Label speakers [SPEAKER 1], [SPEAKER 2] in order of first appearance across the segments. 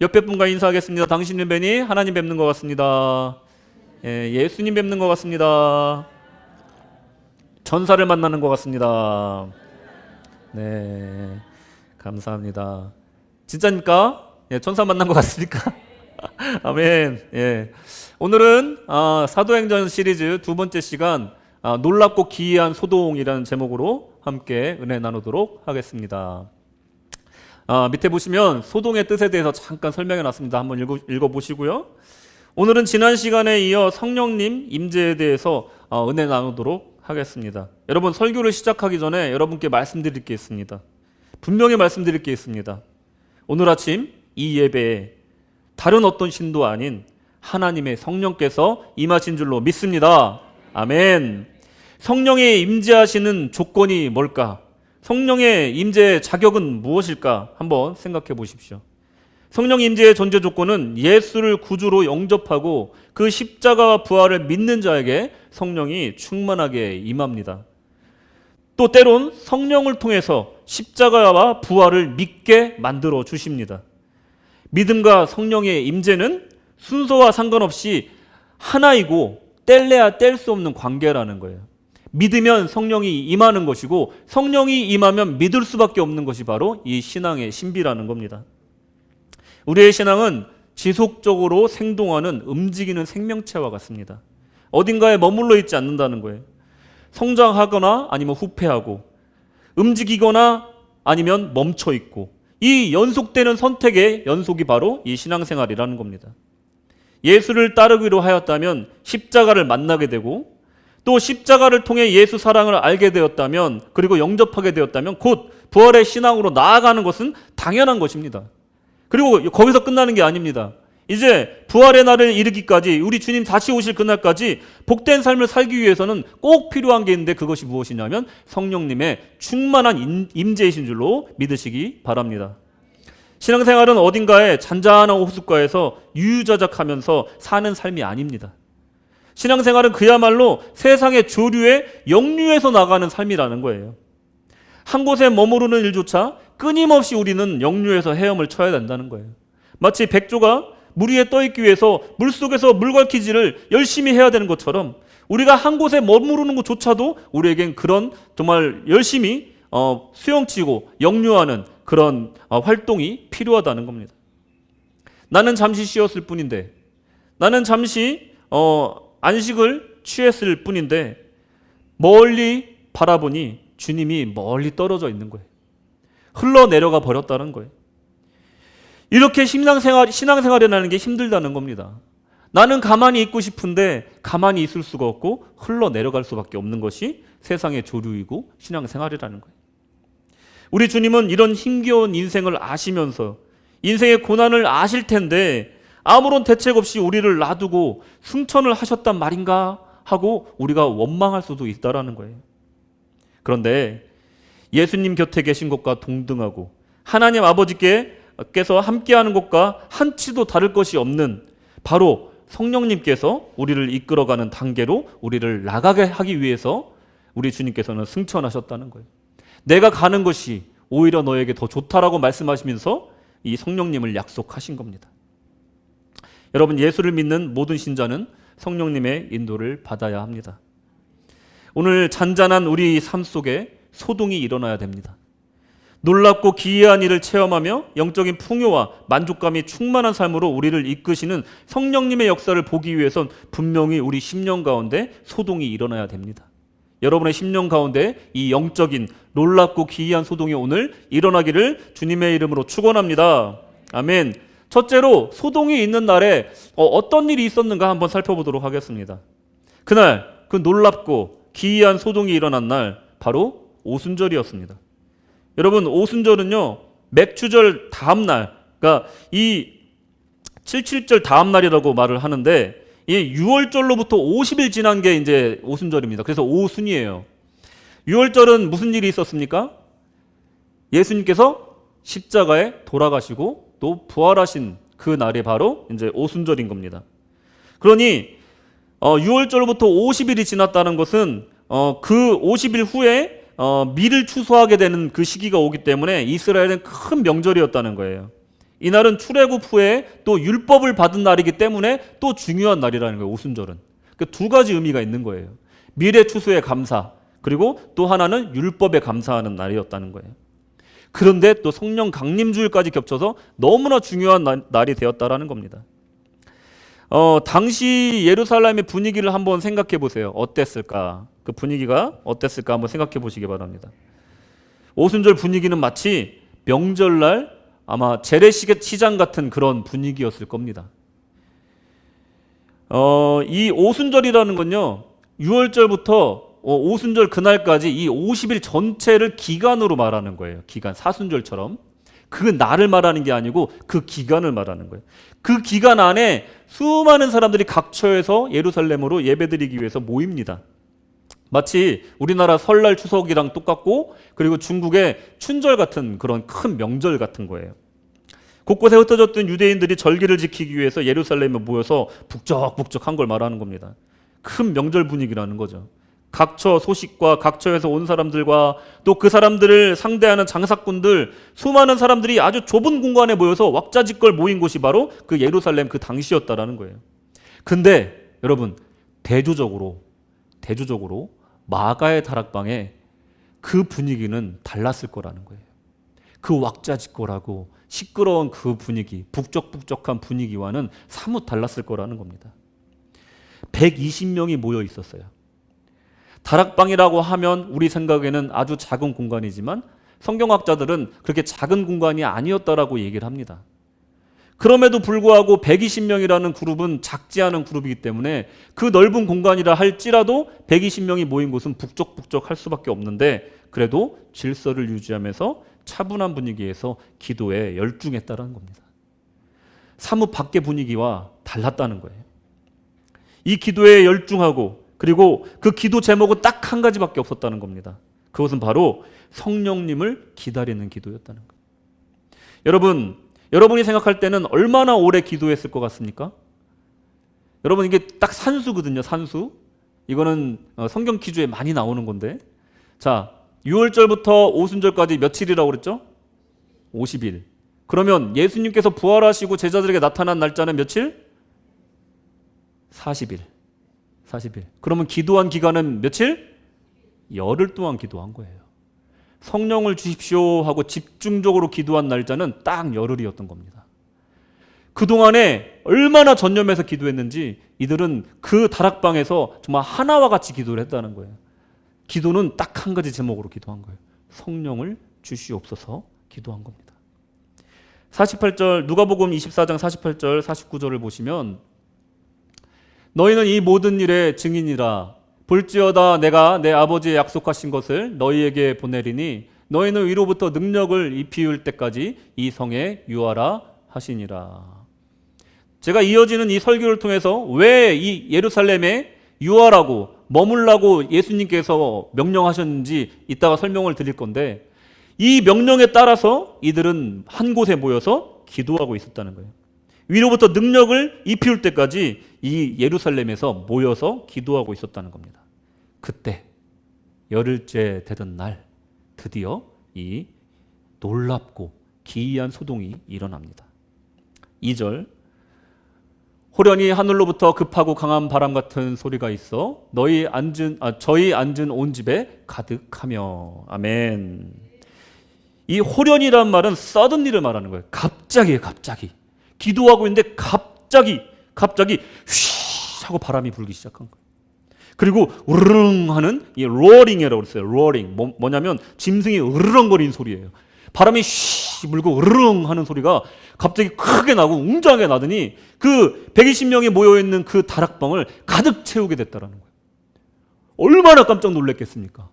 [SPEAKER 1] 옆에 분과 인사하겠습니다. 당신을 뵈니 하나님 뵙는 것 같습니다. 예수님 뵙는 것 같습니다. 전사를 만나는 것 같습니다. 네, 감사합니다. 진짜입니까? 천사 만난 것 같습니까? 아멘. 오늘은 사도행전 시리즈 두 번째 시간 놀랍고 기이한 소동이라는 제목으로 함께 은혜 나누도록 하겠습니다. 밑에 보시면 소동의 뜻에 대해서 잠깐 설명해 놨습니다. 한번 읽어보시고요. 오늘은 지난 시간에 이어 성령님 임재에 대해서 은혜 나누도록 하겠습니다. 여러분, 설교를 시작하기 전에 여러분께 말씀드릴 게 있습니다. 분명히 말씀드릴 게 있습니다. 오늘 아침 이 예배에 다른 어떤 신도 아닌 하나님의 성령께서 임하신 줄로 믿습니다. 아멘. 성령의 임재하시는 조건이 뭘까? 성령의 임재의 자격은 무엇일까? 한번 생각해 보십시오. 성령 임재의 존재 조건은 예수를 구주로 영접하고 그 십자가와 부활을 믿는 자에게 성령이 충만하게 임합니다. 또 때론 성령을 통해서 십자가와 부활을 믿게 만들어 주십니다. 믿음과 성령의 임재는 순서와 상관없이 하나이고 뗄래야 뗄 수 없는 관계라는 거예요. 믿으면 성령이 임하는 것이고 성령이 임하면 믿을 수밖에 없는 것이 바로 이 신앙의 신비라는 겁니다. 우리의 신앙은 지속적으로 생동하는 움직이는 생명체와 같습니다. 어딘가에 머물러 있지 않는다는 거예요. 성장하거나 아니면 후퇴하고 움직이거나 아니면 멈춰 있고 이 연속되는 선택의 연속이 바로 이 신앙생활이라는 겁니다. 예수를 따르기로 하였다면 십자가를 만나게 되고 또 십자가를 통해 예수 사랑을 알게 되었다면 그리고 영접하게 되었다면 곧 부활의 신앙으로 나아가는 것은 당연한 것입니다. 그리고 거기서 끝나는 게 아닙니다. 이제 부활의 날을 이르기까지 우리 주님 다시 오실 그날까지 복된 삶을 살기 위해서는 꼭 필요한 게 있는데 그것이 무엇이냐면 성령님의 충만한 임재이신 줄로 믿으시기 바랍니다. 신앙생활은 어딘가에 잔잔한 호숫가에서 유유자적하면서 사는 삶이 아닙니다. 신앙생활은 그야말로 세상의 조류에 역류해서 나가는 삶이라는 거예요. 한 곳에 머무르는 일조차 끊임없이 우리는 역류해서 헤엄을 쳐야 된다는 거예요. 마치 백조가 물 위에 떠있기 위해서 물속에서 물갈퀴질을 열심히 해야 되는 것처럼 우리가 한 곳에 머무르는 것조차도 우리에겐 그런 정말 열심히 수영치고 역류하는 그런 활동이 필요하다는 겁니다. 나는 잠시 쉬었을 뿐인데, 나는 잠시 안식을 취했을 뿐인데 멀리 바라보니 주님이 멀리 떨어져 있는 거예요. 흘러내려가 버렸다는 거예요. 이렇게 신앙생활이라는 게 힘들다는 겁니다. 나는 가만히 있고 싶은데 가만히 있을 수가 없고 흘러내려갈 수밖에 없는 것이 세상의 조류이고 신앙생활이라는 거예요. 우리 주님은 이런 힘겨운 인생을 아시면서 인생의 고난을 아실 텐데 아무런 대책 없이 우리를 놔두고 승천을 하셨단 말인가 하고 우리가 원망할 수도 있다라는 거예요. 그런데 예수님 곁에 계신 것과 동등하고 하나님 아버지께서 함께하는 것과 한치도 다를 것이 없는 바로 성령님께서 우리를 이끌어가는 단계로 우리를 나가게 하기 위해서 우리 주님께서는 승천하셨다는 거예요. 내가 가는 것이 오히려 너에게 더 좋다라고 말씀하시면서 이 성령님을 약속하신 겁니다. 여러분, 예수를 믿는 모든 신자는 성령님의 인도를 받아야 합니다. 오늘 잔잔한 우리 삶 속에 소동이 일어나야 됩니다. 놀랍고 기이한 일을 체험하며 영적인 풍요와 만족감이 충만한 삶으로 우리를 이끄시는 성령님의 역사를 보기 위해선 분명히 우리 심령 가운데 소동이 일어나야 됩니다. 여러분의 심령 가운데 이 영적인 놀랍고 기이한 소동이 오늘 일어나기를 주님의 이름으로 축원합니다. 아멘. 첫째로 소동이 있는 날에 어떤 일이 있었는가 한번 살펴보도록 하겠습니다. 그날 그 놀랍고 기이한 소동이 일어난 날 바로 오순절이었습니다. 여러분, 오순절은요 맥추절 다음 날, 그러니까 이 77절 다음 날이라고 말을 하는데 이 6월절로부터 50일 지난 게 이제 오순절입니다. 그래서 오순이에요. 6월절은 무슨 일이 있었습니까? 예수님께서 십자가에 돌아가시고 또 부활하신 그 날이 바로 이제 오순절인 겁니다. 그러니 6월절로부터 50일이 지났다는 것은 그 50일 후에 밀을 추수하게 되는 그 시기가 오기 때문에 이스라엘은 큰 명절이었다는 거예요. 이날은 출애굽 후에 또 율법을 받은 날이기 때문에 또 중요한 날이라는 거예요. 오순절은. 그 두 가지 의미가 있는 거예요. 미래 추수의 감사, 그리고 또 하나는 율법에 감사하는 날이었다는 거예요. 그런데 또 성령 강림주일까지 겹쳐서 너무나 중요한 날이 되었다라는 겁니다. 당시 예루살렘의 분위기를 한번 생각해 보세요. 어땠을까? 그 분위기가 어땠을까 한번 생각해 보시기 바랍니다. 오순절 분위기는 마치 명절날 아마 재래시장 같은 그런 분위기였을 겁니다. 이 오순절이라는 건요, 6월절부터 오순절 그날까지 이 50일 전체를 기간으로 말하는 거예요. 기간, 사순절처럼. 그 날을 말하는 게 아니고 그 기간을 말하는 거예요. 그 기간 안에 수많은 사람들이 각처에서 예루살렘으로 예배드리기 위해서 모입니다. 마치 우리나라 설날 추석이랑 똑같고, 그리고 중국의 춘절 같은 그런 큰 명절 같은 거예요. 곳곳에 흩어졌던 유대인들이 절기를 지키기 위해서 예루살렘에 모여서 북적북적한 걸 말하는 겁니다. 큰 명절 분위기라는 거죠. 각처 소식과 각처에서 온 사람들과 또 그 사람들을 상대하는 장사꾼들, 수많은 사람들이 아주 좁은 공간에 모여서 왁자지껄 모인 곳이 바로 그 예루살렘 그 당시였다라는 거예요. 근데 여러분, 대조적으로 마가의 다락방에 그 분위기는 달랐을 거라는 거예요. 그 왁자지껄하고 시끄러운 그 분위기, 북적북적한 분위기와는 사뭇 달랐을 거라는 겁니다. 120명이 모여 있었어요. 다락방이라고 하면 우리 생각에는 아주 작은 공간이지만 성경학자들은 그렇게 작은 공간이 아니었다라고 얘기를 합니다. 그럼에도 불구하고 120명이라는 그룹은 작지 않은 그룹이기 때문에 그 넓은 공간이라 할지라도 120명이 모인 곳은 북적북적할 수밖에 없는데, 그래도 질서를 유지하면서 차분한 분위기에서 기도에 열중했다는 겁니다. 사뭇 밖의 분위기와 달랐다는 거예요. 이 기도에 열중하고, 그리고 그 기도 제목은 딱 한 가지밖에 없었다는 겁니다. 그것은 바로 성령님을 기다리는 기도였다는 거예요. 여러분이 생각할 때는 얼마나 오래 기도했을 것 같습니까? 여러분, 이게 딱 산수거든요. 산수. 이거는 성경 기주에 많이 나오는 건데, 자, 6월절부터 오순절까지 며칠이라고 그랬죠? 50일. 그러면 예수님께서 부활하시고 제자들에게 나타난 날짜는 며칠? 40일. 그러면 기도한 기간은 며칠? 열흘 동안 기도한 거예요. 성령을 주십시오 하고 집중적으로 기도한 날짜는 딱 열흘이었던 겁니다. 그동안에 얼마나 전념해서 기도했는지 이들은 그 다락방에서 정말 하나와 같이 기도를 했다는 거예요. 기도는 딱 한 가지 제목으로 기도한 거예요. 성령을 주시옵소서 기도한 겁니다. 48절, 누가복음 24장 48절 49절을 보시면, 너희는 이 모든 일의 증인이라. 볼지어다 내가 내 아버지의 약속하신 것을 너희에게 보내리니 너희는 위로부터 능력을 입히울 때까지 이 성에 유하라 하시니라. 제가 이어지는 이 설교를 통해서 왜 이 예루살렘에 유하라고 머물라고 예수님께서 명령하셨는지 이따가 설명을 드릴 건데, 이 명령에 따라서 이들은 한 곳에 모여서 기도하고 있었다는 거예요. 위로부터 능력을 입히울 때까지 이 예루살렘에서 모여서 기도하고 있었다는 겁니다. 그때 열흘째 되던 날 드디어 이 놀랍고 기이한 소동이 일어납니다. 2절, 호련히 하늘로부터 급하고 강한 바람 같은 소리가 있어 저희 앉은 온 집에 가득하며. 아멘. 이 호련이란 말은 suddenly를 말하는 거예요. 갑자기예요. 갑자기. 기도하고 있는데 갑자기 휘 하고 바람이 불기 시작한 거예요. 그리고 으르릉 하는 이 roaring이라고 그랬어요. roaring. 뭐냐면 짐승이 으르렁거리는 소리예요. 바람이 쉬 불고 으르릉 하는 소리가 갑자기 크게 나고 웅장하게 나더니 그 120명이 모여있는 그 다락방을 가득 채우게 됐다는 거예요. 얼마나 깜짝 놀랐겠습니까?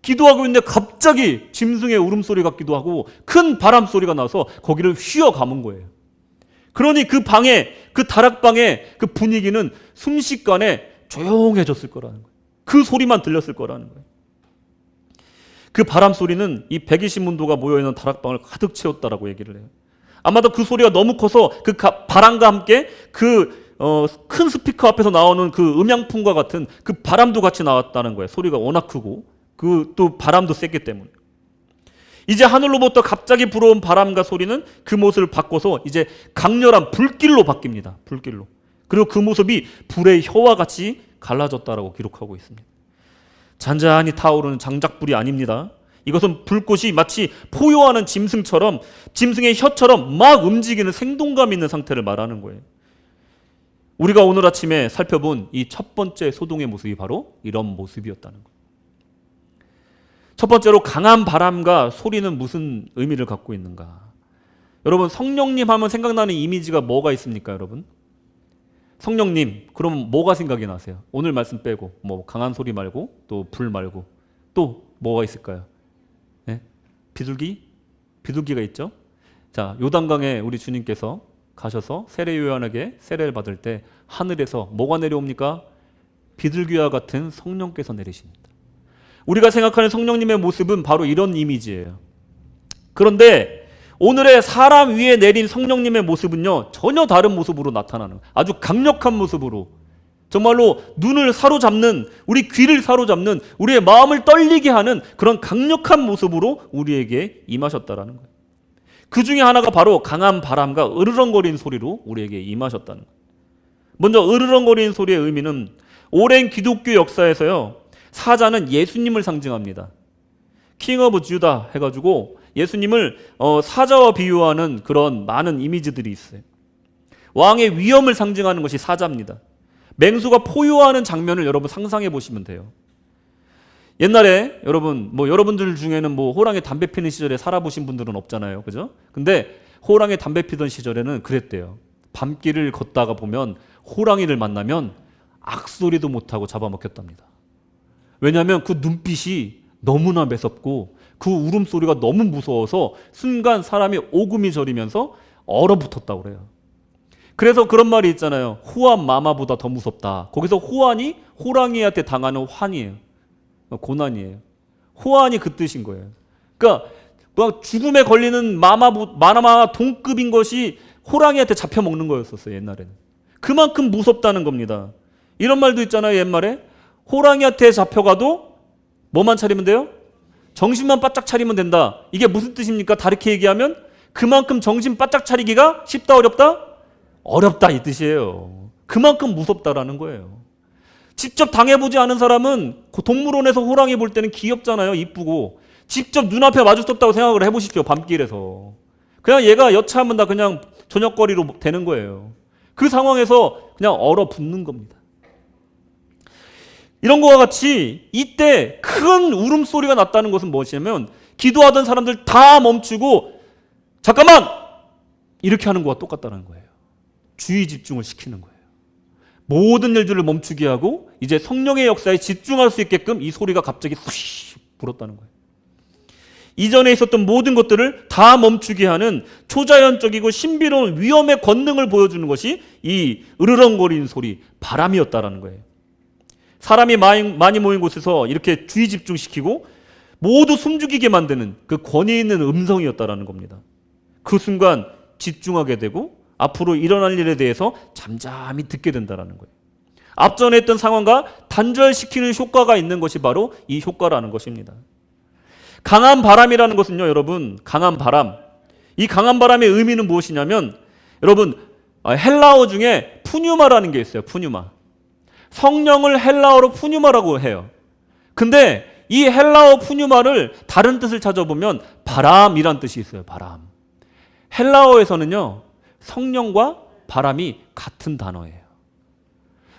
[SPEAKER 1] 기도하고 있는데 갑자기 짐승의 울음소리 같기도 하고 큰 바람 소리가 나서 거기를 휘어 감은 거예요. 그러니 그 방에, 그 다락방의 그 분위기는 순식간에 조용해졌을 거라는 거예요. 그 소리만 들렸을 거라는 거예요. 그 바람 소리는 이 120문도가 모여있는 다락방을 가득 채웠다라고 얘기를 해요. 아마도 그 소리가 너무 커서 그 바람과 함께 그 큰 스피커 앞에서 나오는 그 음향풍과 같은 그 바람도 같이 나왔다는 거예요. 소리가 워낙 크고 그 또 바람도 셌기 때문에. 이제 하늘로부터 갑자기 불어온 바람과 소리는 그 모습을 바꿔서 이제 강렬한 불길로 바뀝니다. 불길로. 그리고 그 모습이 불의 혀와 같이 갈라졌다라고 기록하고 있습니다. 잔잔히 타오르는 장작불이 아닙니다. 이것은 불꽃이 마치 포효하는 짐승처럼, 짐승의 혀처럼 막 움직이는 생동감 있는 상태를 말하는 거예요. 우리가 오늘 아침에 살펴본 이 첫 번째 소동의 모습이 바로 이런 모습이었다는 거예요. 첫 번째로 강한 바람과 소리는 무슨 의미를 갖고 있는가? 여러분, 성령님 하면 생각나는 이미지가 뭐가 있습니까, 여러분? 성령님, 그럼 뭐가 생각이 나세요? 오늘 말씀 빼고, 뭐 강한 소리 말고, 또 불 말고, 또 뭐가 있을까요? 네? 비둘기? 비둘기가 있죠? 자, 요단강에 우리 주님께서 가셔서 세례 요한에게 세례를 받을 때 하늘에서 뭐가 내려옵니까? 비둘기와 같은 성령께서 내리십니다. 우리가 생각하는 성령님의 모습은 바로 이런 이미지예요. 그런데 오늘의 사람 위에 내린 성령님의 모습은요, 전혀 다른 모습으로 나타나는, 아주 강력한 모습으로, 정말로 눈을 사로잡는, 우리 귀를 사로잡는, 우리의 마음을 떨리게 하는 그런 강력한 모습으로 우리에게 임하셨다라는 거예요. 그 중에 하나가 바로 강한 바람과 으르렁거리는 소리로 우리에게 임하셨다는 거예요. 먼저 으르렁거리는 소리의 의미는 오랜 기독교 역사에서요, 사자는 예수님을 상징합니다. 킹 오브 주다 해가지고 예수님을 사자와 비유하는 그런 많은 이미지들이 있어요. 왕의 위엄을 상징하는 것이 사자입니다. 맹수가 포효하는 장면을 여러분 상상해 보시면 돼요. 옛날에 여러분, 여러분들 중에는 호랑이 담배 피는 시절에 살아보신 분들은 없잖아요, 그죠? 근데 호랑이 담배 피던 시절에는 그랬대요. 밤길을 걷다가 보면 호랑이를 만나면 악소리도 못하고 잡아먹혔답니다. 왜냐하면 그 눈빛이 너무나 매섭고 그 울음소리가 너무 무서워서 순간 사람이 오금이 저리면서 얼어붙었다고 그래요. 그래서 그런 말이 있잖아요. 호환 마마보다 더 무섭다. 거기서 호환이 호랑이한테 당하는 환이에요. 고난이에요. 호환이 그 뜻인 거예요. 그러니까 죽음에 걸리는 마마 동급인 것이 호랑이한테 잡혀먹는 거였었어요, 옛날에는. 그만큼 무섭다는 겁니다. 이런 말도 있잖아요, 옛말에. 호랑이한테 잡혀가도 뭐만 차리면 돼요? 정신만 바짝 차리면 된다. 이게 무슨 뜻입니까? 다르게 얘기하면 그만큼 정신 바짝 차리기가 쉽다, 어렵다? 어렵다, 이 뜻이에요. 그만큼 무섭다라는 거예요. 직접 당해보지 않은 사람은 동물원에서 호랑이 볼 때는 귀엽잖아요, 이쁘고. 직접 눈앞에 마주쳤다고 생각을 해보십시오, 밤길에서. 그냥 얘가 여차하면 다 그냥 저녁거리로 되는 거예요. 그 상황에서 그냥 얼어붙는 겁니다. 이런 것과 같이 이때 큰 울음소리가 났다는 것은 무엇이냐면 기도하던 사람들 다 멈추고 잠깐만! 이렇게 하는 것과 똑같다는 거예요. 주의 집중을 시키는 거예요. 모든 일들을 멈추게 하고 이제 성령의 역사에 집중할 수 있게끔 이 소리가 갑자기 푸시 불었다는 거예요. 이전에 있었던 모든 것들을 다 멈추게 하는 초자연적이고 신비로운 위엄의 권능을 보여주는 것이 이 으르렁거리는 소리, 바람이었다라는 거예요. 사람이 많이 모인 곳에서 이렇게 주의 집중시키고 모두 숨죽이게 만드는 그 권위 있는 음성이었다라는 겁니다. 그 순간 집중하게 되고 앞으로 일어날 일에 대해서 잠잠히 듣게 된다라는 거예요. 앞전에 했던 상황과 단절시키는 효과가 있는 것이 바로 이 효과라는 것입니다. 강한 바람이라는 것은요, 여러분, 강한 바람. 이 강한 바람의 의미는 무엇이냐면, 여러분, 헬라어 중에 푸뉴마라는 게 있어요. 푸뉴마. 성령을 헬라어로 푸뉴마라고 해요. 근데 이 헬라어 푸뉴마를 다른 뜻을 찾아보면 바람이란 뜻이 있어요. 바람. 헬라어에서는요, 성령과 바람이 같은 단어예요.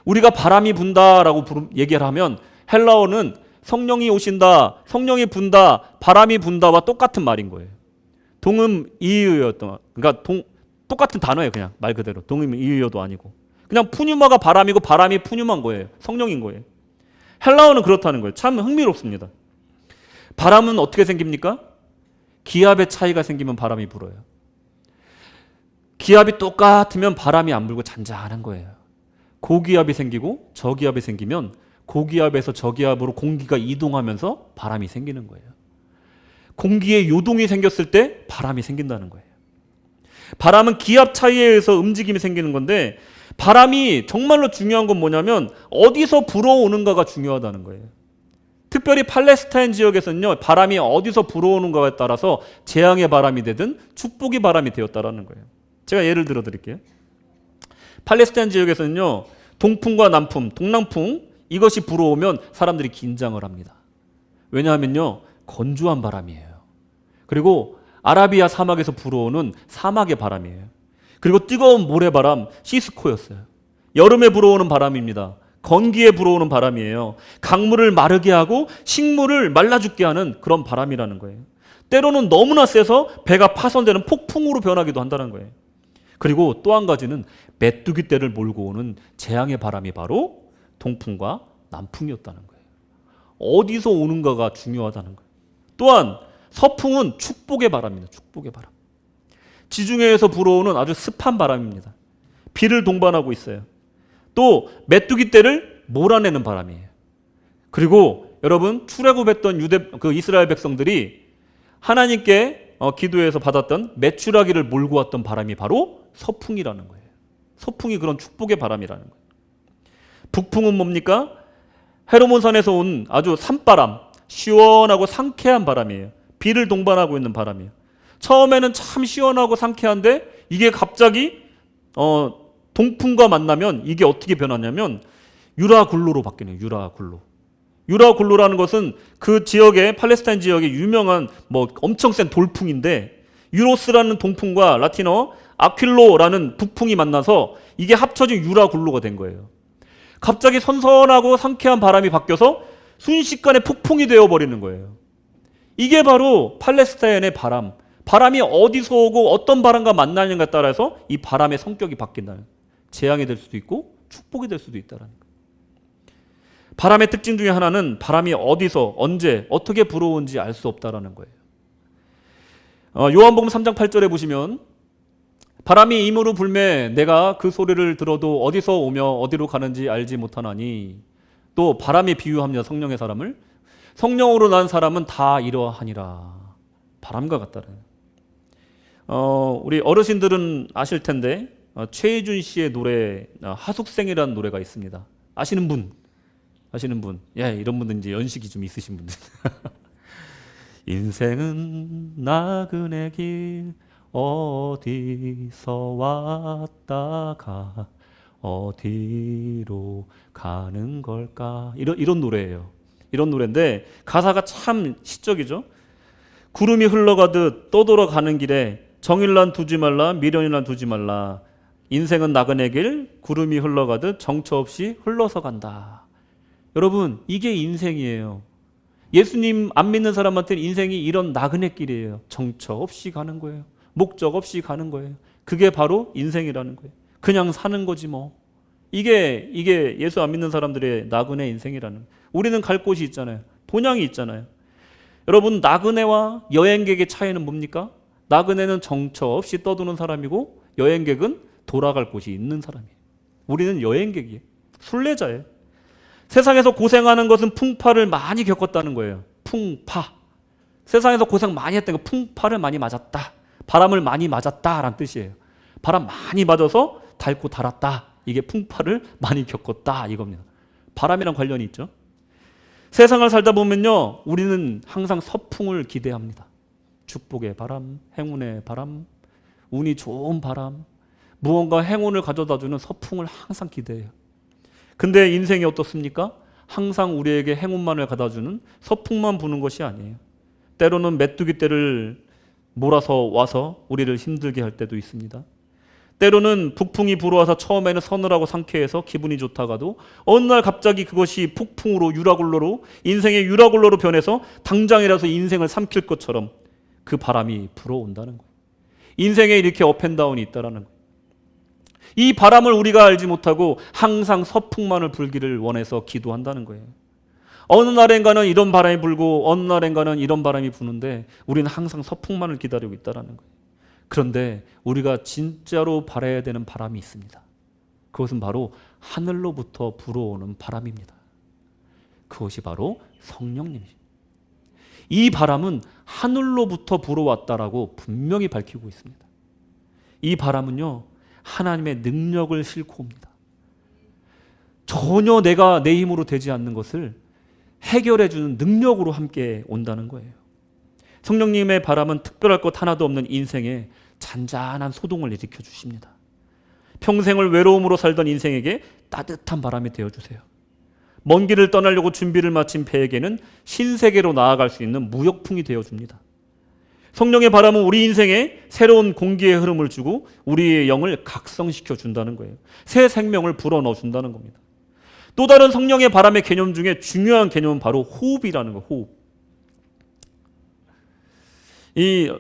[SPEAKER 1] 우리가 바람이 분다라고 얘기를 하면 헬라어는 성령이 오신다, 성령이 분다, 바람이 분다와 똑같은 말인 거예요. 동음 이의어였던, 그러니까 똑같은 단어예요. 그냥 말 그대로 동음 이의어도 아니고 그냥 푸뉴마가 바람이고 바람이 푸뉴마인 거예요. 성령인 거예요. 헬라어는 그렇다는 거예요. 참 흥미롭습니다. 바람은 어떻게 생깁니까? 기압의 차이가 생기면 바람이 불어요. 기압이 똑같으면 바람이 안 불고 잔잔한 거예요. 고기압이 생기고 저기압이 생기면 고기압에서 저기압으로 공기가 이동하면서 바람이 생기는 거예요. 공기의 요동이 생겼을 때 바람이 생긴다는 거예요. 바람은 기압 차이에 의해서 움직임이 생기는 건데 바람이 정말로 중요한 건 뭐냐면 어디서 불어오는가가 중요하다는 거예요. 특별히 팔레스타인 지역에서는요, 바람이 어디서 불어오는가에 따라서 재앙의 바람이 되든 축복의 바람이 되었다라는 거예요. 제가 예를 들어 드릴게요. 팔레스타인 지역에서는요, 동풍과 남풍, 동남풍 이것이 불어오면 사람들이 긴장을 합니다. 왜냐하면요, 건조한 바람이에요. 그리고 아라비아 사막에서 불어오는 사막의 바람이에요. 그리고 뜨거운 모래바람, 시스코였어요. 여름에 불어오는 바람입니다. 건기에 불어오는 바람이에요. 강물을 마르게 하고 식물을 말라 죽게 하는 그런 바람이라는 거예요. 때로는 너무나 세서 배가 파손되는 폭풍으로 변하기도 한다는 거예요. 그리고 또 한 가지는 메뚜기 떼를 몰고 오는 재앙의 바람이 바로 동풍과 남풍이었다는 거예요. 어디서 오는가가 중요하다는 거예요. 또한 서풍은 축복의 바람입니다. 축복의 바람. 지중해에서 불어오는 아주 습한 바람입니다. 비를 동반하고 있어요. 또 메뚜기 떼를 몰아내는 바람이에요. 그리고 여러분, 출애굽했던 이스라엘 백성들이 하나님께 기도해서 받았던 메추라기를 몰고 왔던 바람이 바로 서풍이라는 거예요. 서풍이 그런 축복의 바람이라는 거예요. 북풍은 뭡니까? 헤르몬산에서 온 아주 산바람, 시원하고 상쾌한 바람이에요. 비를 동반하고 있는 바람이에요. 처음에는 참 시원하고 상쾌한데 이게 갑자기 동풍과 만나면 이게 어떻게 변하냐면 유라굴로로 바뀌네요. 유라굴로. 유라굴로라는 것은 그 지역의 팔레스타인 지역의 유명한 엄청 센 돌풍인데, 유로스라는 동풍과 라틴어 아퀼로라는 북풍이 만나서 이게 합쳐진 유라굴로가 된 거예요. 갑자기 선선하고 상쾌한 바람이 바뀌어서 순식간에 폭풍이 되어버리는 거예요. 이게 바로 팔레스타인의 바람이 어디서 오고 어떤 바람과 만나느냐에 따라서 이 바람의 성격이 바뀐다는, 재앙이 될 수도 있고 축복이 될 수도 있다는 거예요. 바람의 특징 중에 하나는 바람이 어디서 언제 어떻게 불어오는지 알 수 없다라는 거예요. 요한복음 3장 8절에 보시면 바람이 임으로 불매 내가 그 소리를 들어도 어디서 오며 어디로 가는지 알지 못하나니, 또 바람에 비유합니다. 성령의 사람을. 성령으로 난 사람은 다 이러하니라. 바람과 같다는. 우리 어르신들은 아실 텐데 최희준 씨의 노래 하숙생이라는 노래가 있습니다. 아시는 분? 예, 이런 분들 이제 연식이 좀 있으신 분들. 인생은 나그네 길 어디서 왔다가 어디로 가는 걸까? 이런 노래예요. 이런 노래인데 가사가 참 시적이죠. 구름이 흘러가듯 떠돌아가는 길에 정일난 두지 말라, 미련이란 두지 말라. 인생은 나그네 길, 구름이 흘러가듯 정처 없이 흘러서 간다. 여러분, 이게 인생이에요. 예수님 안 믿는 사람한테는 인생이 이런 나그네 길이에요. 정처 없이 가는 거예요. 목적 없이 가는 거예요. 그게 바로 인생이라는 거예요. 그냥 사는 거지 뭐. 이게 예수 안 믿는 사람들의 나그네 인생이라는 거예요. 우리는 갈 곳이 있잖아요. 본향이 있잖아요. 여러분, 나그네와 여행객의 차이는 뭡니까? 나그네는 정처 없이 떠도는 사람이고 여행객은 돌아갈 곳이 있는 사람이에요. 우리는 여행객이에요. 순례자예요. 세상에서 고생하는 것은 풍파를 많이 겪었다는 거예요. 풍파. 세상에서 고생 많이 했다는 거, 풍파를 많이 맞았다. 바람을 많이 맞았다라는 뜻이에요. 바람 많이 맞아서 닳고 달았다. 이게 풍파를 많이 겪었다 이겁니다. 바람이랑 관련이 있죠. 세상을 살다 보면요, 우리는 항상 서풍을 기대합니다. 축복의 바람, 행운의 바람, 운이 좋은 바람, 무언가 행운을 가져다주는 서풍을 항상 기대해요. 근데 인생이 어떻습니까? 항상 우리에게 행운만을 가져다주는 서풍만 부는 것이 아니에요. 때로는 메뚜기 떼를 몰아서 와서 우리를 힘들게 할 때도 있습니다. 때로는 북풍이 불어와서 처음에는 서늘하고 상쾌해서 기분이 좋다가도 어느 날 갑자기 그것이 폭풍으로, 유라굴로로, 인생의 유라굴로로 변해서 당장이라서 인생을 삼킬 것처럼 그 바람이 불어온다는 거예요. 인생에 이렇게 업앤다운이 있다는 거예요. 이 바람을 우리가 알지 못하고 항상 서풍만을 불기를 원해서 기도한다는 거예요. 어느 날엔가는 이런 바람이 불고 어느 날엔가는 이런 바람이 부는데 우리는 항상 서풍만을 기다리고 있다는 거예요. 그런데 우리가 진짜로 바라야 되는 바람이 있습니다. 그것은 바로 하늘로부터 불어오는 바람입니다. 그것이 바로 성령님이십니다. 이 바람은 하늘로부터 불어왔다라고 분명히 밝히고 있습니다. 이 바람은요, 하나님의 능력을 싣고 옵니다. 전혀 내가 내 힘으로 되지 않는 것을 해결해 주는 능력으로 함께 온다는 거예요. 성령님의 바람은 특별할 것 하나도 없는 인생에 잔잔한 소동을 일으켜 주십니다. 평생을 외로움으로 살던 인생에게 따뜻한 바람이 되어주세요. 먼 길을 떠나려고 준비를 마친 배에게는 신세계로 나아갈 수 있는 무역풍이 되어줍니다. 성령의 바람은 우리 인생에 새로운 공기의 흐름을 주고 우리의 영을 각성시켜 준다는 거예요. 새 생명을 불어넣어 준다는 겁니다. 또 다른 성령의 바람의 개념 중에 중요한 개념은 바로 호흡이라는 거예요. 호흡. 이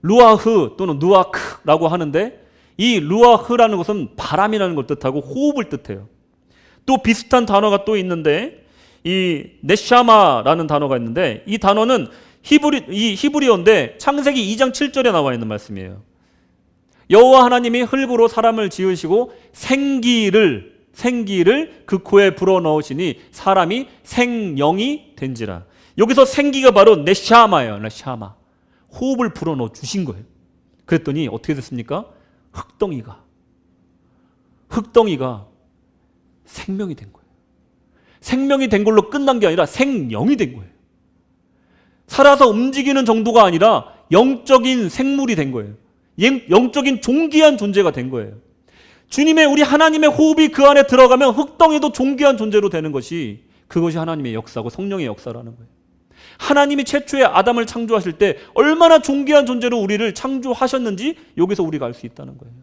[SPEAKER 1] 루아흐 또는 누아크라고 하는데, 이 루아흐라는 것은 바람이라는 걸 뜻하고 호흡을 뜻해요. 또 비슷한 단어가 또 있는데, 이 네샤마라는 단어가 있는데, 이 단어는 히브리어인데 창세기 2장 7절에 나와 있는 말씀이에요. 여호와 하나님이 흙으로 사람을 지으시고 생기를 그 코에 불어넣으시니 사람이 생령이 된지라. 여기서 생기가 바로 네샤마예요. 네샤마. 호흡을 불어넣어 주신 거예요. 그랬더니 어떻게 됐습니까? 흙덩이가 생명이 된 거예요. 생명이 된 걸로 끝난 게 아니라 생령이 된 거예요. 살아서 움직이는 정도가 아니라 영적인 생물이 된 거예요. 영적인 존귀한 존재가 된 거예요. 주님의, 우리 하나님의 호흡이 그 안에 들어가면 흙덩이도 존귀한 존재로 되는 것이, 그것이 하나님의 역사고 성령의 역사라는 거예요. 하나님이 최초의 아담을 창조하실 때 얼마나 존귀한 존재로 우리를 창조하셨는지 여기서 우리가 알 수 있다는 거예요.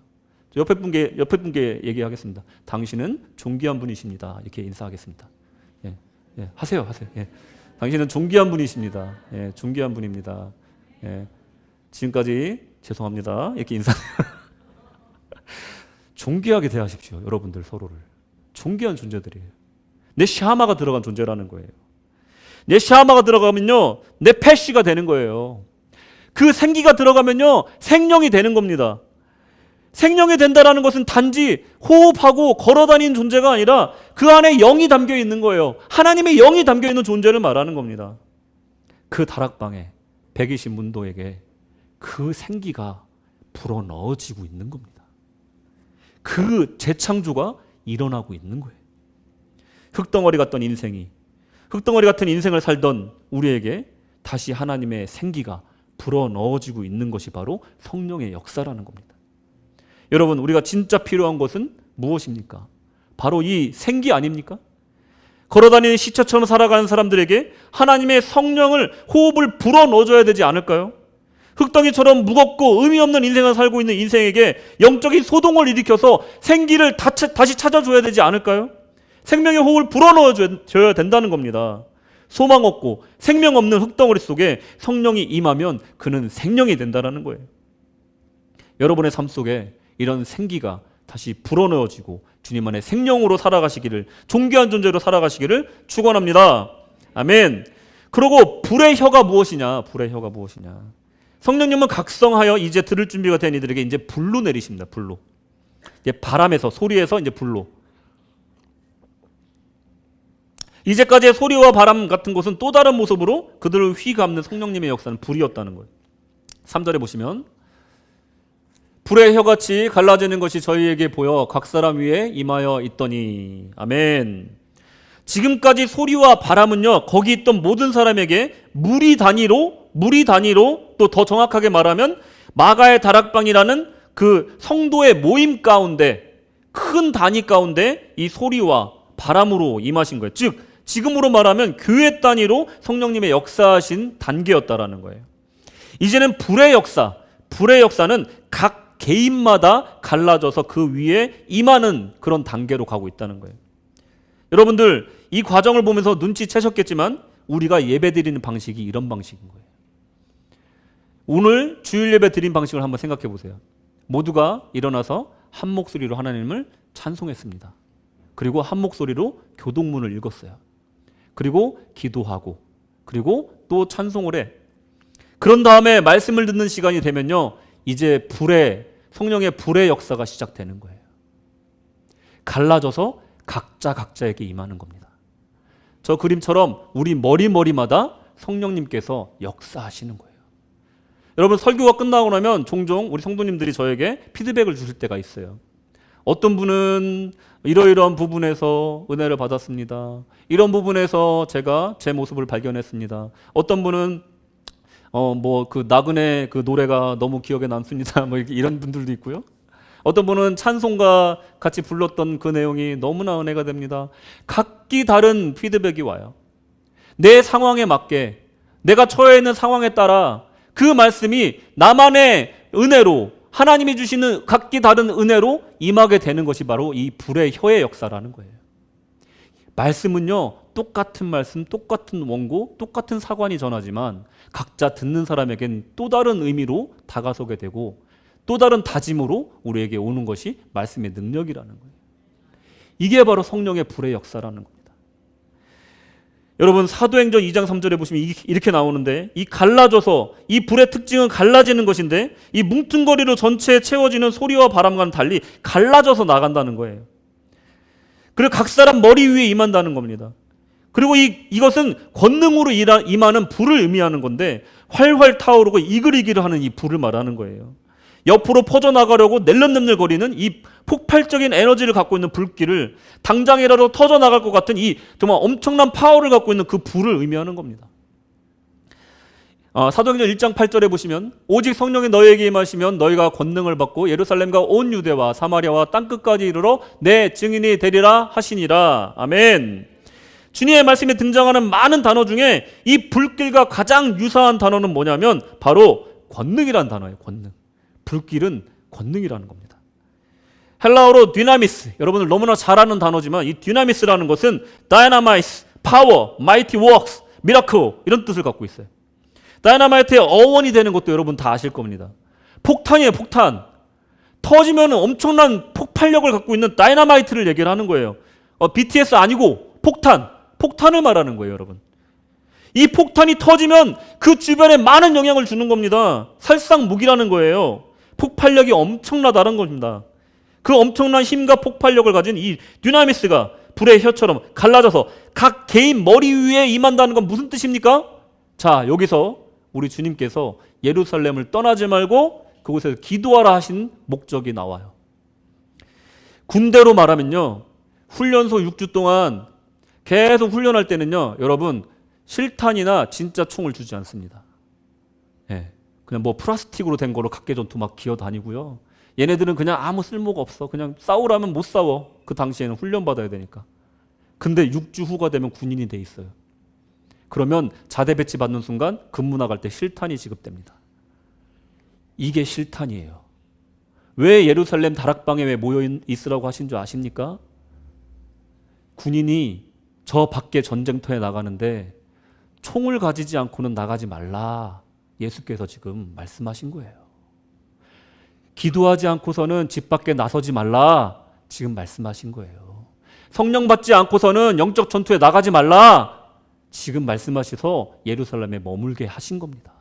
[SPEAKER 1] 옆에 분께 얘기하겠습니다. 당신은 존귀한 분이십니다. 이렇게 인사하겠습니다. 하세요. 당신은 존귀한 분이십니다. 존귀한 분입니다. 지금까지 죄송합니다. 이렇게 인사해요. 존귀하게 대하십시오. 여러분들 서로를. 존귀한 존재들이에요. 내 샤마가 들어간 존재라는 거예요. 내 샤마가 들어가면요, 내 패시가 되는 거예요. 그 생기가 들어가면요, 생명이 되는 겁니다. 생명이 된다는 것은 단지 호흡하고 걸어다니는 존재가 아니라 그 안에 영이 담겨 있는 거예요. 하나님의 영이 담겨 있는 존재를 말하는 겁니다. 그 다락방에 120문도에게 그 생기가 불어넣어지고 있는 겁니다. 그 재창조가 일어나고 있는 거예요. 흙덩어리 같던 인생이, 흙덩어리 같은 인생을 살던 우리에게 다시 하나님의 생기가 불어넣어지고 있는 것이 바로 성령의 역사라는 겁니다. 여러분, 우리가 진짜 필요한 것은 무엇입니까? 바로 이 생기 아닙니까? 걸어다니는 시체처럼 살아가는 사람들에게 하나님의 성령을, 호흡을 불어넣어줘야 되지 않을까요? 흙덩이처럼 무겁고 의미 없는 인생을 살고 있는 인생에게 영적인 소동을 일으켜서 생기를 다시 찾아줘야 되지 않을까요? 생명의 호흡을 불어넣어줘야 된다는 겁니다. 소망 없고 생명 없는 흙덩어리 속에 성령이 임하면 그는 생명이 된다는 거예요. 여러분의 삶 속에 이런 생기가 다시 불어넣어지고 주님 안에 생명으로 살아가시기를, 존귀한 존재로 살아가시기를 축원합니다. 아멘. 그리고 불의 혀가 무엇이냐? 불의 혀가 무엇이냐? 성령님은 각성하여 이제 들을 준비가 된 이들에게 이제 불로 내리십니다. 불로. 이제 바람에서, 소리에서 이제 불로. 이제까지의 소리와 바람 같은 것은 또 다른 모습으로 그들을 휘감는 성령님의 역사는 불이었다는 거예요. 3절에 보시면 불의 혀같이 갈라지는 것이 저희에게 보여 각 사람 위에 임하여 있더니. 아멘. 지금까지 소리와 바람은요, 거기 있던 모든 사람에게 무리 단위로 또 더 정확하게 말하면 마가의 다락방이라는 그 성도의 모임 가운데, 큰 단위 가운데 이 소리와 바람으로 임하신 거예요. 즉 지금으로 말하면 교회 단위로 성령님의 역사하신 단계였다라는 거예요. 이제는 불의 역사는 각 개인마다 갈라져서 그 위에 임하는 그런 단계로 가고 있다는 거예요. 여러분들 이 과정을 보면서 눈치채셨겠지만 우리가 예배드리는 방식이 이런 방식인 거예요. 오늘 주일 예배 드린 방식을 한번 생각해 보세요. 모두가 일어나서 한 목소리로 하나님을 찬송했습니다. 그리고 한 목소리로 교동문을 읽었어요. 그리고 기도하고, 그리고 또 찬송을 해. 그런 다음에 말씀을 듣는 시간이 되면요, 이제 성령의 불의 역사가 시작되는 거예요. 갈라져서 각자에게 임하는 겁니다. 저 그림처럼 우리 머리마다 성령님께서 역사하시는 거예요. 여러분 설교가 끝나고 나면 종종 우리 성도님들이 저에게 피드백을 주실 때가 있어요. 어떤 분은 이러이러한 부분에서 은혜를 받았습니다. 이런 부분에서 제가 제 모습을 발견했습니다. 어떤 분은 그 나그네 그 노래가 너무 기억에 남습니다. 뭐 이런 분들도 있고요. 어떤 분은 찬송가 같이 불렀던 그 내용이 너무나 은혜가 됩니다. 각기 다른 피드백이 와요. 내 상황에 맞게, 내가 처해 있는 상황에 따라 그 말씀이 나만의 은혜로, 하나님이 주시는 각기 다른 은혜로 임하게 되는 것이 바로 이 불의 혀의 역사라는 거예요. 말씀은요, 똑같은 말씀, 똑같은 원고, 똑같은 사관이 전하지만 각자 듣는 사람에겐 또 다른 의미로 다가서게 되고 또 다른 다짐으로 우리에게 오는 것이 말씀의 능력이라는 거예요. 이게 바로 성령의 불의 역사라는 겁니다. 여러분, 사도행전 2장 3절에 보시면 이렇게 나오는데, 이 갈라져서, 이 불의 특징은 갈라지는 것인데 이 뭉퉁거리로 전체에 채워지는 소리와 바람과는 달리 갈라져서 나간다는 거예요. 그리고 각 사람 머리 위에 임한다는 겁니다. 그리고 이것은 권능으로 임하는 불을 의미하는 건데 활활 타오르고 이글이글을 하는 이 불을 말하는 거예요. 옆으로 퍼져나가려고 낼름낼름거리는 이 폭발적인 에너지를 갖고 있는 불길을 당장이라도 터져나갈 것 같은 이 정말 엄청난 파워를 갖고 있는 그 불을 의미하는 겁니다. 사도행전 1장 8절에 보시면 오직 성령이 너희에게 임하시면 너희가 권능을 받고 예루살렘과 온 유대와 사마리아와 땅끝까지 이르러 내 증인이 되리라 하시니라. 아멘. 주님의 말씀에 등장하는 많은 단어 중에 이 불길과 가장 유사한 단어는 뭐냐면 바로 권능이라는 단어예요. 권능. 불길은 권능이라는 겁니다. 헬라어로 dynamis, 여러분들 너무나 잘 아는 단어지만 이 dynamis라는 것은 dynamize, power, mighty works, miracle 이런 뜻을 갖고 있어요. 다이너마이트의 어원이 되는 것도 여러분 다 아실 겁니다. 폭탄이에요, 폭탄. 터지면 엄청난 폭발력을 갖고 있는 다이너마이트를 얘기를 하는 거예요. BTS 아니고 폭탄을 말하는 거예요, 여러분. 이 폭탄이 터지면 그 주변에 많은 영향을 주는 겁니다. 살상무기라는 거예요. 폭발력이 엄청나다는 겁니다. 그 엄청난 힘과 폭발력을 가진 이 dynamis가 불의 혀처럼 갈라져서 각 개인 머리 위에 임한다는 건 무슨 뜻입니까? 자, 여기서 우리 주님께서 예루살렘을 떠나지 말고 그곳에서 기도하라 하신 목적이 나와요. 군대로 말하면요, 훈련소 6주 동안 계속 훈련할 때는요, 여러분 실탄이나 진짜 총을 주지 않습니다. 그냥 뭐 플라스틱으로 된 거로 각개전투 막 기어다니고요. 얘네들은 그냥 아무 쓸모가 없어. 그냥 싸우라면 못 싸워. 그 당시에는 훈련받아야 되니까. 근데 6주 후가 되면 군인이 돼 있어요. 그러면 자대 배치 받는 순간 근무 나갈 때 실탄이 지급됩니다. 이게 실탄이에요. 왜 예루살렘 다락방에 왜 모여 있으라고 하신 줄 아십니까? 군인이 저 밖에 전쟁터에 나가는데 총을 가지지 않고는 나가지 말라. 예수께서 지금 말씀하신 거예요. 기도하지 않고서는 집 밖에 나서지 말라. 지금 말씀하신 거예요. 성령 받지 않고서는 영적 전투에 나가지 말라. 지금 말씀하셔서 예루살렘에 머물게 하신 겁니다.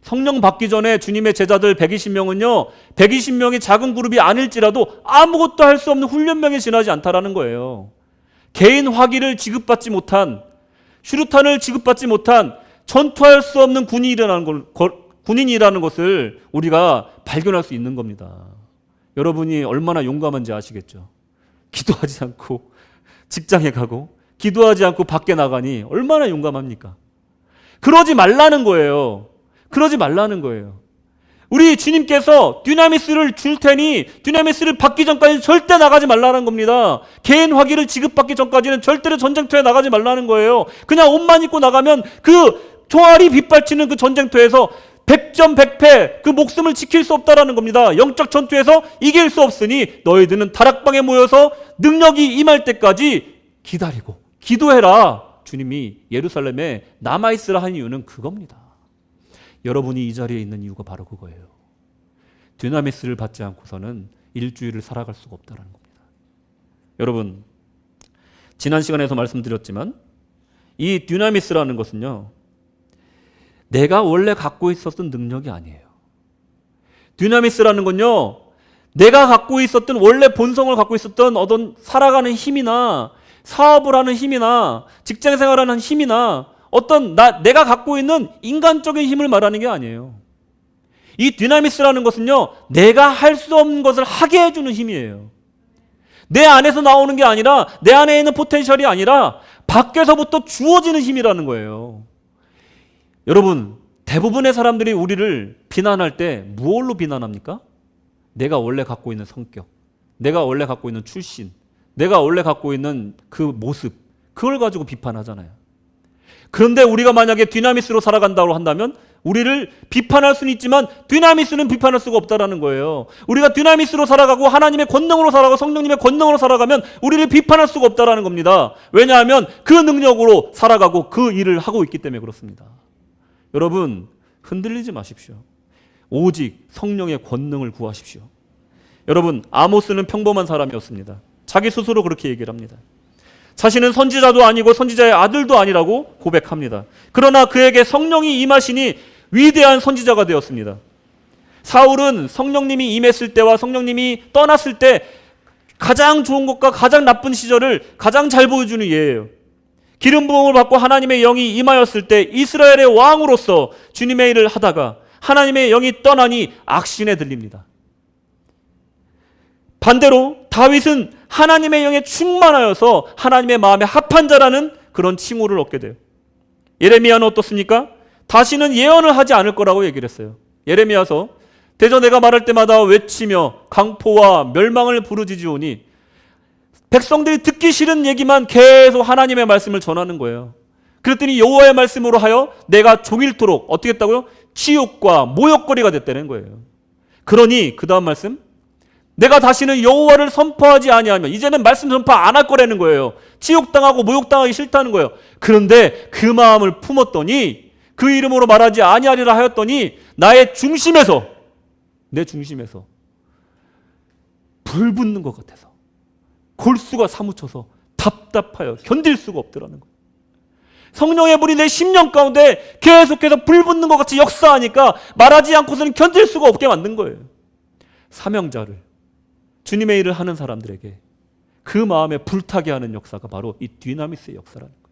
[SPEAKER 1] 성령 받기 전에 주님의 제자들 120명은요, 120명이 작은 그룹이 아닐지라도 아무것도 할 수 없는 훈련병에 지나지 않다라는 거예요. 개인 화기를 지급받지 못한, 슈루탄을 지급받지 못한 전투할 수 없는 군인이라는 것을 우리가 발견할 수 있는 겁니다. 여러분이 얼마나 용감한지 아시겠죠? 기도하지 않고 직장에 가고 기도하지 않고 밖에 나가니 얼마나 용감합니까? 그러지 말라는 거예요. 그러지 말라는 거예요. 우리 주님께서 dynamis를 줄 테니 dynamis를 받기 전까지는 절대 나가지 말라는 겁니다. 개인 화기를 지급받기 전까지는 절대로 전쟁터에 나가지 말라는 거예요. 그냥 옷만 입고 나가면 그 총알이 빗발치는 그 전쟁터에서 100점 100패 그 목숨을 지킬 수 없다라는 겁니다. 영적 전투에서 이길 수 없으니 너희들은 다락방에 모여서 능력이 임할 때까지 기다리고 기도해라. 주님이 예루살렘에 남아있으라 한 이유는 그겁니다. 여러분이 이 자리에 있는 이유가 바로 그거예요. dynamis를 받지 않고서는 일주일을 살아갈 수가 없다는 겁니다. 여러분, 지난 시간에서 말씀드렸지만 이 dynamis라는 것은요, 내가 원래 갖고 있었던 능력이 아니에요. dynamis라는 건요, 내가 갖고 있었던 원래 본성을 갖고 있었던 어떤 살아가는 힘이나 사업을 하는 힘이나 직장 생활하는 힘이나 어떤 내가 갖고 있는 인간적인 힘을 말하는 게 아니에요. 이 dynamis라는 것은요, 내가 할 수 없는 것을 하게 해주는 힘이에요. 내 안에서 나오는 게 아니라, 내 안에 있는 포텐셜이 아니라 밖에서부터 주어지는 힘이라는 거예요. 여러분, 대부분의 사람들이 우리를 비난할 때 무엇로 비난합니까? 내가 원래 갖고 있는 성격, 내가 원래 갖고 있는 출신, 내가 원래 갖고 있는 그 모습, 그걸 가지고 비판하잖아요. 그런데 우리가 만약에 dynamis로 살아간다고 한다면 우리를 비판할 수는 있지만 dynamis는 비판할 수가 없다라는 거예요. 우리가 dynamis로 살아가고 하나님의 권능으로 살아가고 성령님의 권능으로 살아가면 우리를 비판할 수가 없다라는 겁니다. 왜냐하면 그 능력으로 살아가고 그 일을 하고 있기 때문에 그렇습니다. 여러분, 흔들리지 마십시오. 오직 성령의 권능을 구하십시오. 여러분, 아모스는 평범한 사람이었습니다. 자기 스스로 그렇게 얘기를 합니다. 자신은 선지자도 아니고 선지자의 아들도 아니라고 고백합니다. 그러나 그에게 성령이 임하시니 위대한 선지자가 되었습니다. 사울은 성령님이 임했을 때와 성령님이 떠났을 때 가장 좋은 것과 가장 나쁜 시절을 가장 잘 보여주는 예예요. 기름 부음을 받고 하나님의 영이 임하였을 때 이스라엘의 왕으로서 주님의 일을 하다가 하나님의 영이 떠나니 악신에 들립니다. 반대로 다윗은 하나님의 영에 충만하여서 하나님의 마음에 합한 자라는 그런 칭호를 얻게 돼요. 예레미야는 어떻습니까? 다시는 예언을 하지 않을 거라고 얘기를 했어요. 예레미야서 대저 내가 말할 때마다 외치며 강포와 멸망을 부르짖으오니, 백성들이 듣기 싫은 얘기만 계속 하나님의 말씀을 전하는 거예요. 그랬더니 여호와의 말씀으로 하여 내가 종일토록 어떻게 했다고요? 치욕과 모욕거리가 됐다는 거예요. 그러니 그 다음 말씀, 내가 다시는 여호와를 선포하지 아니하면, 이제는 말씀 선포 안 할 거라는 거예요. 치욕당하고 모욕당하기 싫다는 거예요. 그런데 그 마음을 품었더니, 그 이름으로 말하지 아니하리라 하였더니 나의 중심에서, 내 중심에서 불 붙는 것 같아서 골수가 사무쳐서 답답하여 견딜 수가 없더라는 거예요. 성령의 불이 내 심령 가운데 계속해서 불 붙는 것 같이 역사하니까 말하지 않고서는 견딜 수가 없게 만든 거예요. 사명자를, 주님의 일을 하는 사람들에게 그 마음에 불타게 하는 역사가 바로 이 dynamis의 역사라는 거예요.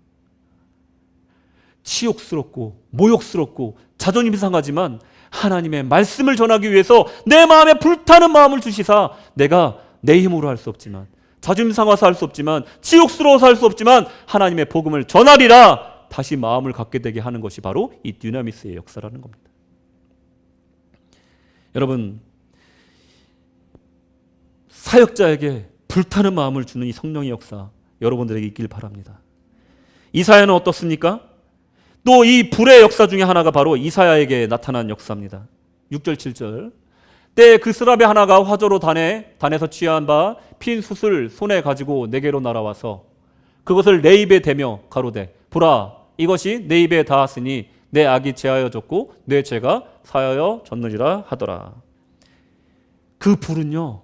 [SPEAKER 1] 치욕스럽고 모욕스럽고 자존심이 상하지만 하나님의 말씀을 전하기 위해서 내 마음에 불타는 마음을 주시사, 내가 내 힘으로 할 수 없지만, 자존심 상해서 할 수 없지만, 치욕스러워서 할 수 없지만 하나님의 복음을 전하리라 다시 마음을 갖게 되게 하는 것이 바로 이 dynamis의 역사라는 겁니다. 여러분, 사역자에게 불타는 마음을 주는 이 성령의 역사 여러분들에게 있길 바랍니다. 이사야는 어떻습니까? 또 이 불의 역사 중에 하나가 바로 이사야에게 나타난 역사입니다. 6절 7절 때 그 스라비 하나가 화저로 단에서 취한 바 핀 숯을 손에 가지고 내게로 날아와서 그것을 내 입에 대며 가로되, 보라, 이것이 내 입에 닿았으니 내 악이 제하여졌고 내 죄가 사하여졌느니라 하더라. 그 불은요,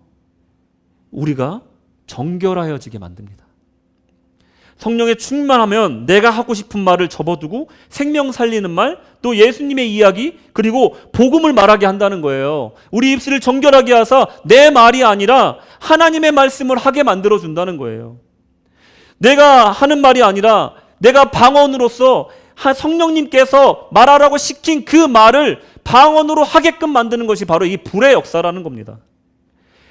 [SPEAKER 1] 우리가 정결하여지게 만듭니다. 성령에 충만하면 내가 하고 싶은 말을 접어두고 생명 살리는 말, 또 예수님의 이야기, 그리고 복음을 말하게 한다는 거예요. 우리 입술을 정결하게 하사 내 말이 아니라 하나님의 말씀을 하게 만들어준다는 거예요. 내가 하는 말이 아니라 내가 방언으로서 성령님께서 말하라고 시킨 그 말을 방언으로 하게끔 만드는 것이 바로 이 불의 역사라는 겁니다.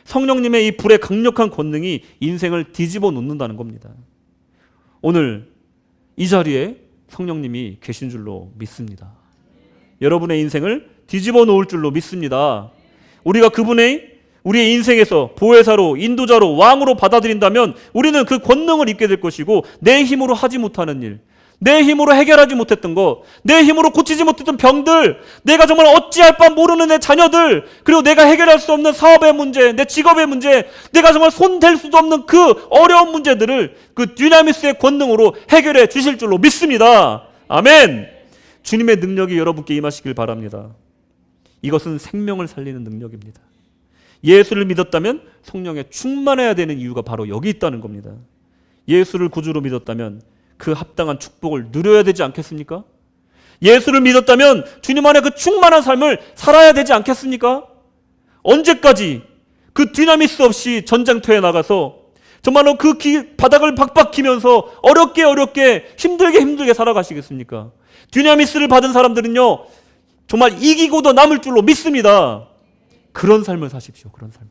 [SPEAKER 1] 성령님의 이 불의 강력한 권능이 인생을 뒤집어 놓는다는 겁니다. 오늘 이 자리에 성령님이 계신 줄로 믿습니다. 여러분의 인생을 뒤집어 놓을 줄로 믿습니다. 우리가 우리의 인생에서 보혜사로, 인도자로, 왕으로 받아들인다면 우리는 그 권능을 입게 될 것이고, 내 힘으로 하지 못하는 일, 내 힘으로 해결하지 못했던 것, 내 힘으로 고치지 못했던 병들, 내가 정말 어찌할 바 모르는 내 자녀들, 그리고 내가 해결할 수 없는 사업의 문제, 내 직업의 문제, 내가 정말 손댈 수도 없는 그 어려운 문제들을 그 dynamis의 권능으로 해결해 주실 줄로 믿습니다. 아멘. 주님의 능력이 여러분께 임하시길 바랍니다. 이것은 생명을 살리는 능력입니다. 예수를 믿었다면 성령에 충만해야 되는 이유가 바로 여기 있다는 겁니다. 예수를 구주로 믿었다면 그 합당한 축복을 누려야 되지 않겠습니까? 예수를 믿었다면 주님 안에 그 충만한 삶을 살아야 되지 않겠습니까? 언제까지 그 dynamis 없이 전장터에 나가서 정말로 그 바닥을 박박 기면서 어렵게 힘들게 살아가시겠습니까? dynamis를 받은 사람들은요, 정말 이기고도 남을 줄로 믿습니다. 그런 삶을 사십시오. 그런 삶을.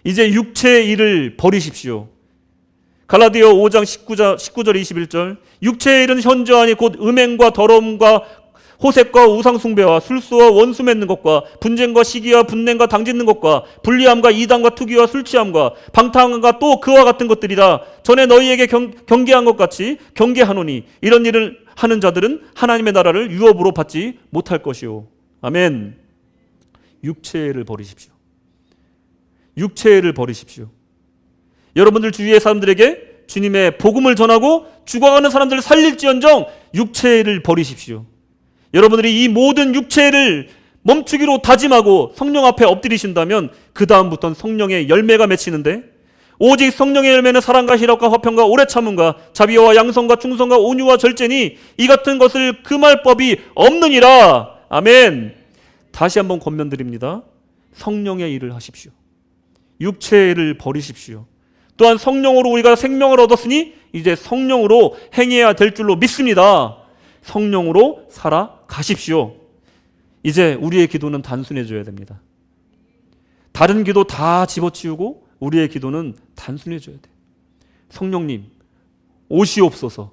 [SPEAKER 1] 이제 육체의 일을 버리십시오. 갈라디아 5장 19절 21절 육체의 일은 현저하니 곧 음행과 더러움과 호색과 우상숭배와 술수와 원수 맺는 것과 분쟁과 시기와 분냉과 당짓는 것과 불리함과 이단과 투기와 술취함과 방탕함과 또 그와 같은 것들이라. 전에 너희에게 경계한 것 같이 경계하노니 이런 일을 하는 자들은 하나님의 나라를 유업으로 받지 못할 것이요. 아멘. 육체의 일을 버리십시오. 육체의 일을 버리십시오. 여러분들 주위의 사람들에게 주님의 복음을 전하고 죽어가는 사람들을 살릴지언정 육체의 일을 버리십시오. 여러분들이 이 모든 육체를 멈추기로 다짐하고 성령 앞에 엎드리신다면 그 다음부터는 성령의 열매가 맺히는데, 오직 성령의 열매는 사랑과 희락과 화평과 오래 참음과 자비와 양성과 충성과 온유와 절제니 이 같은 것을 금할 법이 없느니라. 아멘. 다시 한번 권면드립니다. 성령의 일을 하십시오. 육체의 일을 버리십시오. 또한 성령으로 우리가 생명을 얻었으니 이제 성령으로 행해야 될 줄로 믿습니다. 성령으로 살아가십시오. 이제 우리의 기도는 단순해져야 됩니다. 다른 기도 다 집어치우고 우리의 기도는 단순해져야 돼요. 성령님 오시옵소서.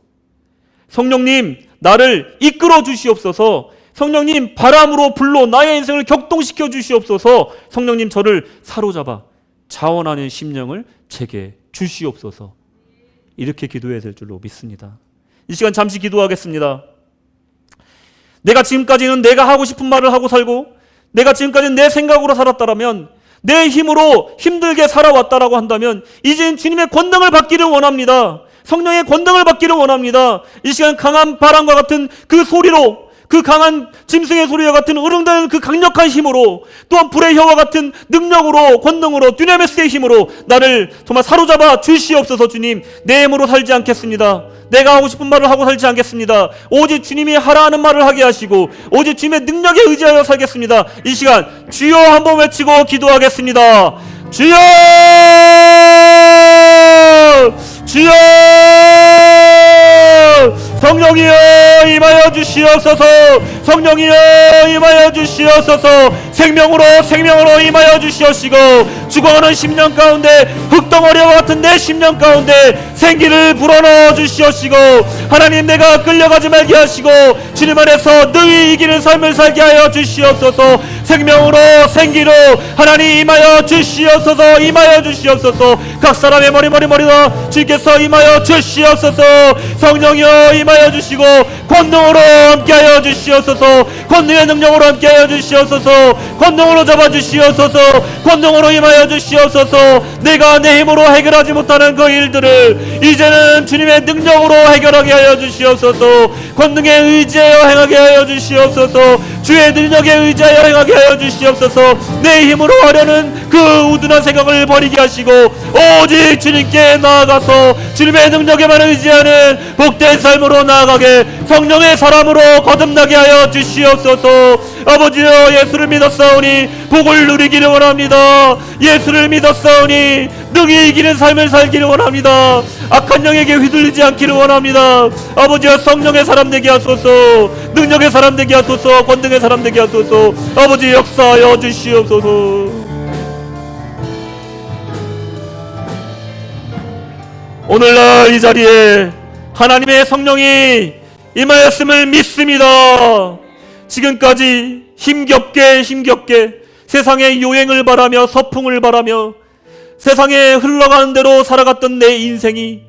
[SPEAKER 1] 성령님 나를 이끌어 주시옵소서. 성령님 바람으로 불러 나의 인생을 격동시켜 주시옵소서. 성령님 저를 사로잡아 자원하는 심령을 제게 주시옵소서. 이렇게 기도해야 될 줄로 믿습니다. 이 시간 잠시 기도하겠습니다. 내가 지금까지는 내가 하고 싶은 말을 하고 살고 내가 지금까지는 내 생각으로 살았다라면, 내 힘으로 힘들게 살아왔다라고 한다면 이제는 주님의 권능을 받기를 원합니다. 성령의 권능을 받기를 원합니다. 이 시간 강한 바람과 같은 그 소리로, 그 강한 짐승의 소리와 같은 으릉대는 그 강력한 힘으로, 또한 불의 혀와 같은 능력으로, 권능으로, dynamit의 힘으로 나를 정말 사로잡아 주시옵소서. 주님, 내 힘으로 살지 않겠습니다. 내가 하고 싶은 말을 하고 살지 않겠습니다. 오직 주님이 하라 하는 말을 하게 하시고 오직 주님의 능력에 의지하여 살겠습니다. 이 시간 주여 한번 외치고 기도하겠습니다. 주여! 주여! 성령이여 임하여 주시옵소서. 성령이여 임하여 주시옵소서. 생명으로 임하여 주시옵시고 죽어가는 심령 가운데 흙덩어리와 같은 내 심령 가운데 생기를 불어넣어 주시옵시고, 하나님 내가 끌려가지 말게 하시고 주님 안에서 능히 이기는 삶을 살게 하여 주시옵소서. 생명으로 생기로 하나님 임하여 주시옵소서. 임하여 주시옵소서. 각 사람의 머리다 주께서 임하여 주시옵소서. 성령이여 임하여 주시고 권능으로 함께하여 주시옵소서. 권능의 능력으로 함께하여 주시옵소서. 권능으로 잡아주시옵소서. 권능으로 임하여 주시옵소서. 내가 내 힘으로 해결하지 못하는 그 일들을 이제는 주님의 능력으로 해결하게 하여 주시옵소서. 권능에 의지하여 행하게 하여 주시옵소서. 주의 능력에 의지하여 행하게 하여 주시옵소서. 내 힘으로 하려는 그 우둔한 생각을 버리게 하시고 오직 주님께 나아가서 주님의 능력에만 의지하는 복된 삶으로 나아가게 성령의 사람으로 거듭나게 하여 주시옵소서. 아버지여, 예수를 믿었사오니 복을 누리기를 원합니다. 예수를 믿었사오니 능히 이기는 삶을 살기를 원합니다. 악한 영에게 휘둘리지 않기를 원합니다. 아버지여, 성령의 사람 되게 하소서. 능력의 사람 되게 하소서. 권능의 사람 되게 하소서. 아버지 역사하여 주시옵소서. 오늘날 이 자리에 하나님의 성령이 임하였음을 믿습니다. 지금까지 힘겹게 세상의 요행을 바라며 서풍을 바라며 세상에 흘러가는 대로 살아갔던 내 인생이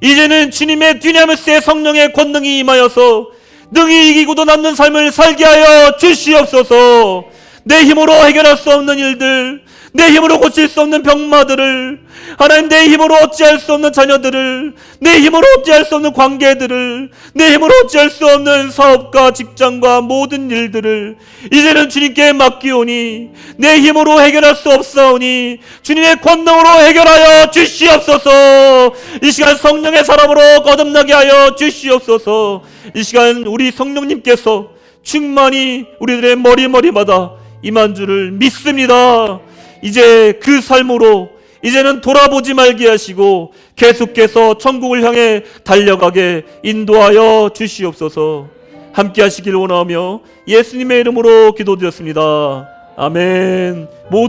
[SPEAKER 1] 이제는 주님의 dynamit의 성령의 권능이 임하여서 능히 이기고도 남는 삶을 살게 하여 주시옵소서. 내 힘으로 해결할 수 없는 일들, 내 힘으로 고칠 수 없는 병마들을, 하나님 내 힘으로 어찌할 수 없는 자녀들을, 내 힘으로 어찌할 수 없는 관계들을, 내 힘으로 어찌할 수 없는 사업과 직장과 모든 일들을 이제는 주님께 맡기오니 내 힘으로 해결할 수 없사오니 주님의 권능으로 해결하여 주시옵소서. 이 시간 성령의 사람으로 거듭나게 하여 주시옵소서. 이 시간 우리 성령님께서 충만히 우리들의 머리마다 임한 줄을 믿습니다. 이제 그 삶으로 이제는 돌아보지 말게 하시고 계속해서 천국을 향해 달려가게 인도하여 주시옵소서. 함께 하시길 원하며 예수님의 이름으로 기도드렸습니다. 아멘.